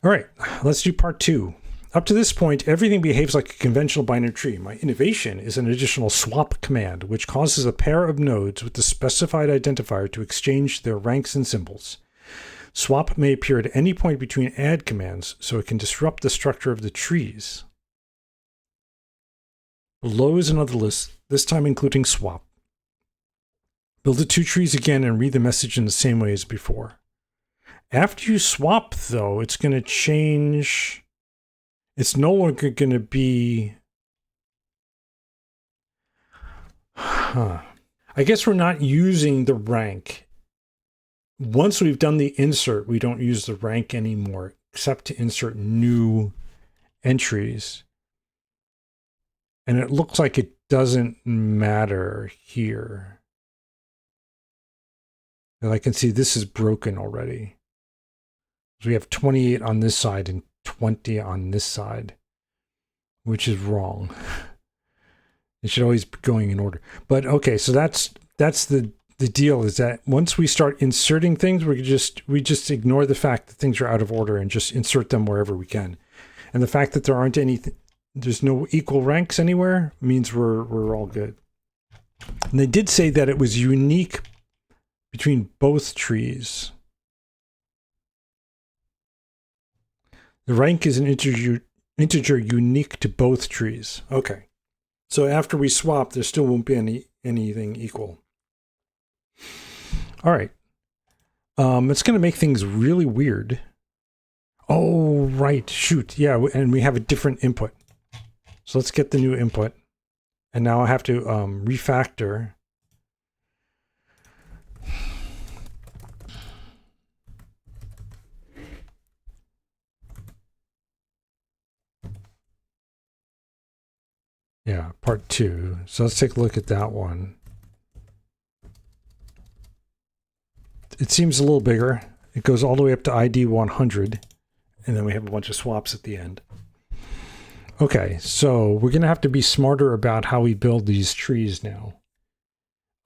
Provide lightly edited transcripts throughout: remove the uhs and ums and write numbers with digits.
All right, let's do part 2. Up to this point, everything behaves like a conventional binary tree. My innovation is an additional swap command, which causes a pair of nodes with the specified identifier to exchange their ranks and symbols. Swap may appear at any point between add commands, so it can disrupt the structure of the trees. Below is another list, this time including swap. Build the 2 trees again and read the message in the same way as before. After you swap, though, it's going to change. It's no longer going to be... I guess we're not using the rank. Once we've done the insert, we don't use the rank anymore, except to insert new entries. And it looks like it doesn't matter here. And I can see this is broken already. So we have 28 on this side and 20 on this side, which is wrong. It should always be going in order. But okay, so that's the deal, is that once we start inserting things, we just ignore the fact that things are out of order and just insert them wherever we can. And the fact that there aren't there's no equal ranks anywhere means we're all good. And they did say that it was unique between both trees. The rank is an integer unique to both trees. Okay. So after we swap, there still won't be anything equal. All right. It's going to make things really weird. Oh, right. Shoot. Yeah, and we have a different input. So let's get the new input. And now I have to refactor. Yeah, part 2. So let's take a look at that one. It seems a little bigger. It goes all the way up to ID 100. And then we have a bunch of swaps at the end. Okay, so we're going to have to be smarter about how we build these trees now.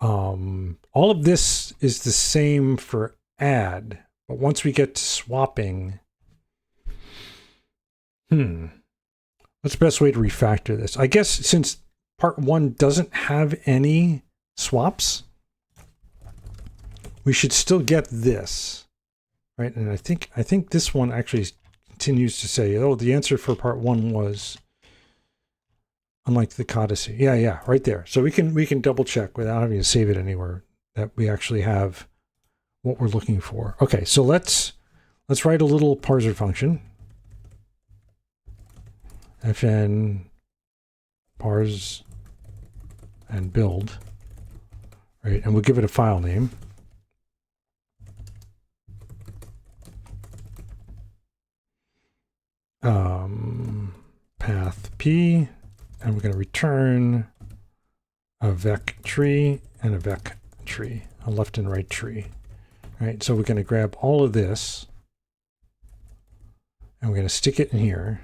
All of this is the same for add. But once we get to swapping... What's the best way to refactor this? I guess since part 1 doesn't have any swaps, we should still get this, right? And I think this one actually continues to say, oh, the answer for part 1 was unlike the codicy. Yeah, right there. So we can double check without having to save it anywhere that we actually have what we're looking for. Okay, so let's write a little parser function. Fn parse and build, right? And we'll give it a file name. Path P, and we're going to return a vec tree and a vec tree, a left and right tree, right? So we're going to grab all of this and we're going to stick it in here.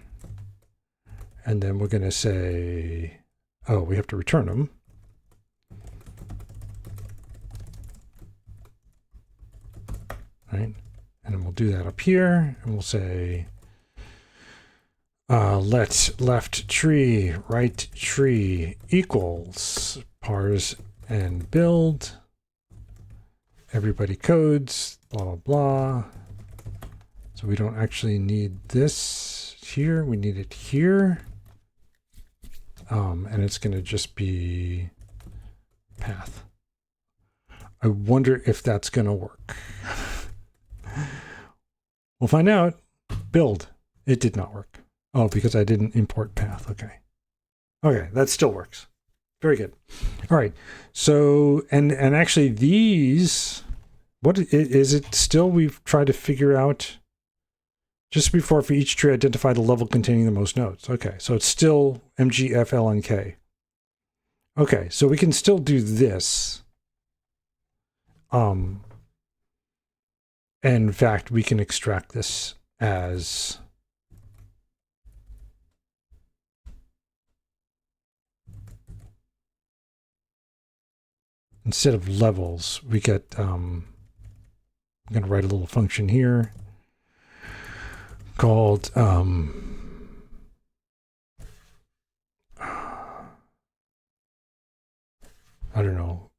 And then we're going to say, oh, we have to return them. Right? And then we'll do that up here. And we'll say, let left tree, right tree equals parse and build. Everybody codes, blah, blah, blah. So we don't actually need this here. We need it here. And it's going to just be path. I wonder if that's going to work. We'll find out. Build. It did not work. Oh, because I didn't import path. Okay. Okay, that still works. Very good. All right. So, and actually these, what is it still we've tried to figure out just before for each tree identify the level containing the most nodes. Okay, so it's still MG, F, L, and K. Okay, so we can still do this. And in fact, we can extract this as instead of levels, we get I'm going to write a little function here called I don't know,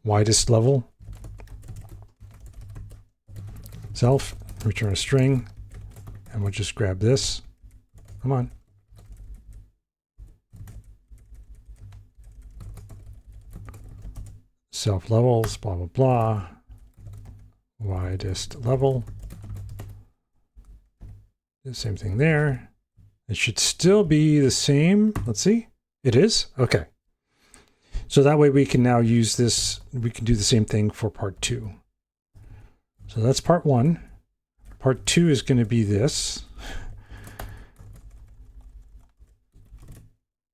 widest level, self, return a string, and we'll just grab this. Come on. Self levels, blah, blah, blah. Widest level. The same thing there. It should still be the same. Let's see. It is? Okay. So that way we can now use this. We can do the same thing for part 2. So that's part 1. Part 2 is going to be this.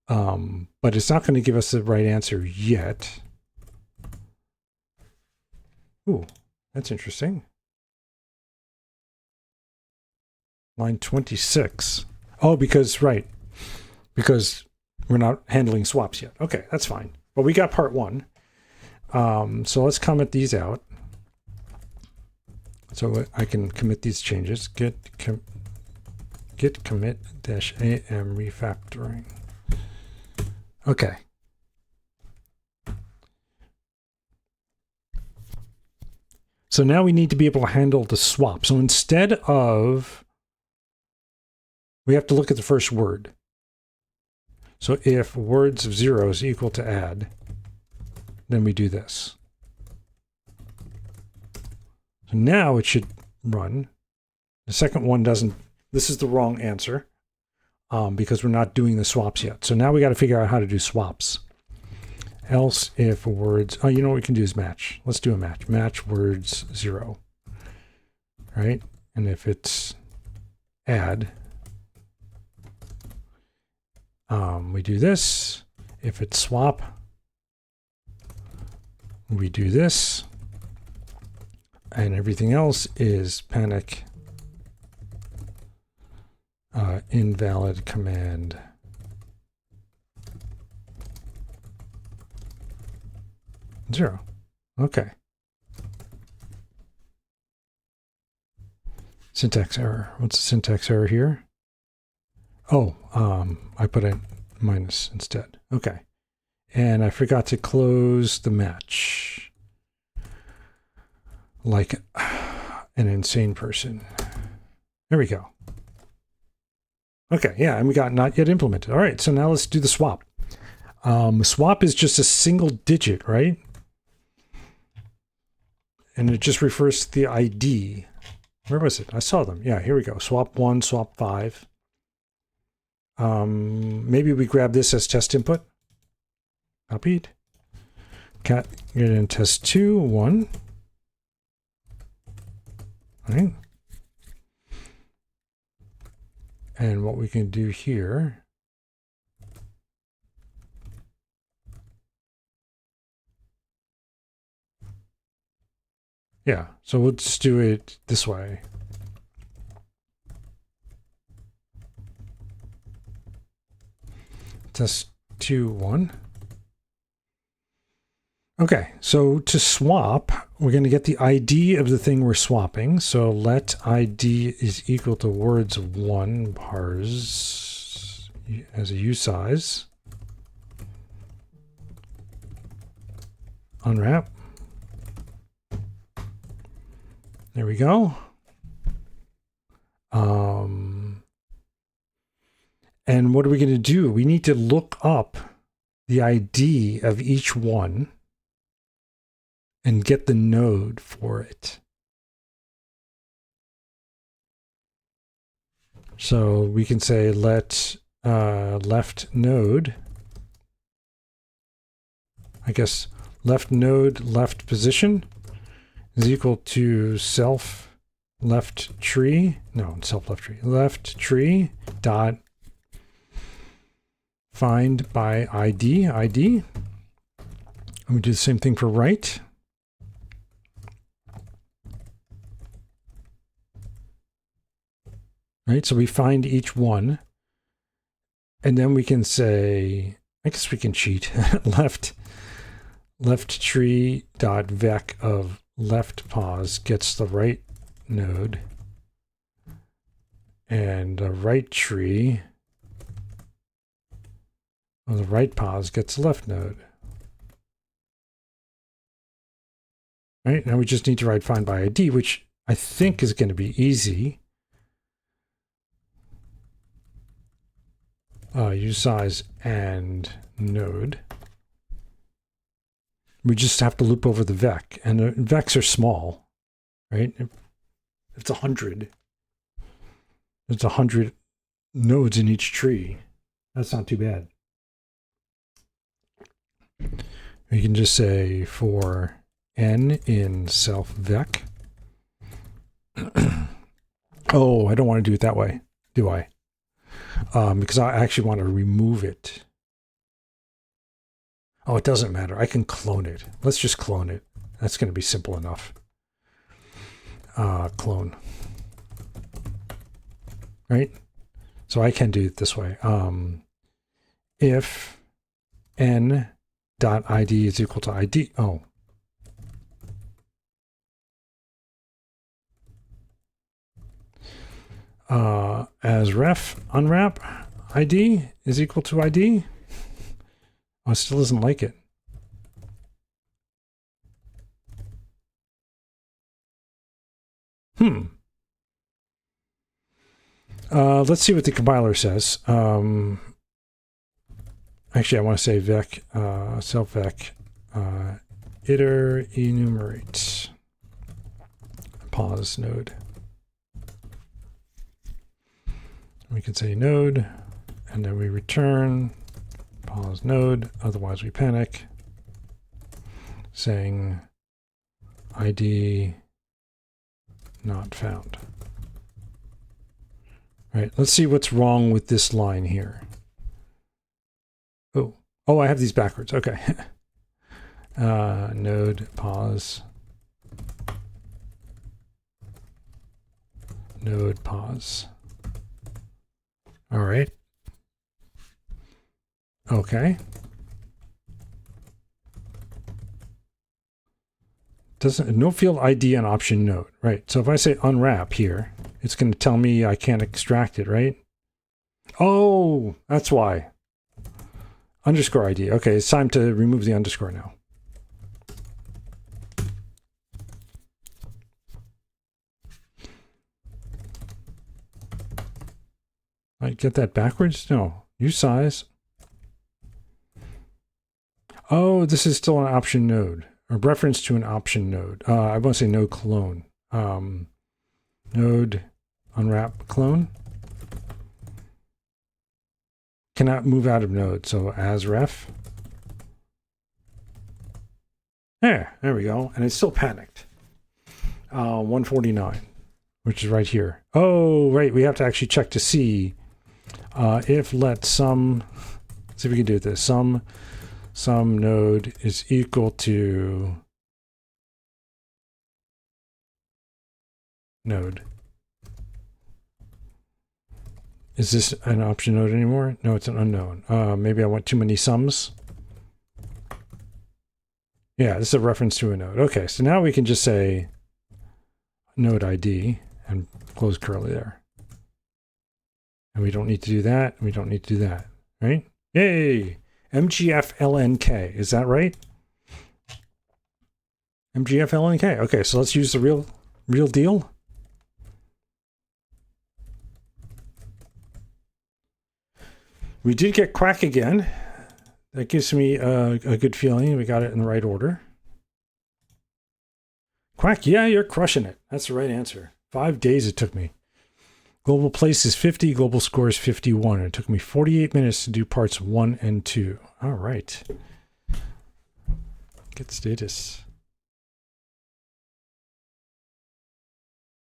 But it's not going to give us the right answer yet. Ooh, that's interesting. Line 26. Oh, because we're not handling swaps yet. Okay, that's fine. But we got part 1. So let's comment these out. So I can commit these changes. Git commit -am refactoring. Okay. So now we need to be able to handle the swap. So instead of, we have to look at the first word. So if words of 0 is equal to add, then we do this. So now it should run. The second one doesn't, this is the wrong answer because we're not doing the swaps yet. So now we got to figure out how to do swaps. Else if words, oh, you know what we can do is match. Let's do a match. Match words 0. Right? And if it's add, we do this. If it's swap, we do this. And everything else is panic invalid command. Zero. Okay. Syntax error. What's the syntax error here? Oh, I put a minus instead. Okay. And I forgot to close the match. Like an insane person. There we go. Okay, yeah, and we got not yet implemented. All right, so now let's do the swap. Swap is just a single digit, right? And it just refers to the ID. Where was it? I saw them. Yeah, here we go. Swap 1, swap 5. Maybe we grab this as test input. Copied. Cat get in test 2, 1. All right. And what we can do here yeah, so we'll just do it this way. Test 2, 1. Okay, so to swap, we're going to get the ID of the thing we're swapping. So let ID is equal to words 1 parse as a usize. Unwrap. There we go. And what are we going to do? We need to look up the ID of each one and get the node for it. So we can say let left node, I guess left node left position is equal to self left tree, no, self left tree, left tree dot find by ID, and we do the same thing for right. Right, so we find each one, and then we can say, I guess we can cheat, left tree dot vec of left pause gets the right node, And the right tree, or the right pos gets the left node. Right, now we just need to write find by ID, which I think is going to be easy. Use size and node. We just have to loop over the vec, and the vecs are small, right? If it's 100, there's 100 nodes in each tree. That's not too bad. We can just say for n in self vec. Oh, I don't want to do it that way, do I? Because I actually want to remove it. Oh, it doesn't matter. I can clone it. Let's just clone it. That's going to be simple enough. Clone. Right? So I can do it this way. If n.id is equal to id. Oh. As ref unwrap id is equal to id. Oh, it still doesn't like it. Let's see what the compiler says. Actually, I want to say vec, self vec, iter enumerate, pause node. We can say node, and then we return pause node, otherwise we panic, saying ID not found. All right, let's see what's wrong with this line here. Oh, I have these backwards. Okay. Node pause. Node pause. All right. Okay. No field ID on option node, right? So if I say unwrap here, it's going to tell me I can't extract it, right? Oh, that's why. Underscore ID. Okay, it's time to remove the underscore now. I get that backwards? No. Use size. Oh, this is still an option node, or reference to an option node. I want to say node clone. Node unwrap clone. Cannot move out of node, so as ref. There we go. And it's still panicked. 149, which is right here. Oh, right. We have to actually check to see if let some, see if we can do this. Some node is equal to node. Is this an option node anymore? No, it's an unknown. Maybe I want too many sums. Yeah, this is a reference to a node. Okay, so now we can just say node ID and close curly there. And we don't need to do that. And we don't need to do that, right? Yay! MGF-LNK, is that right? MGF-LNK. Okay, so let's use the real deal. We did get quack again. That gives me a good feeling we got it in the right order. Quack, yeah, you're crushing it. That's the right answer. 5 days it took me. Global place is 50, global score is 51. It took me 48 minutes to do parts 1 and 2. All right. Get status.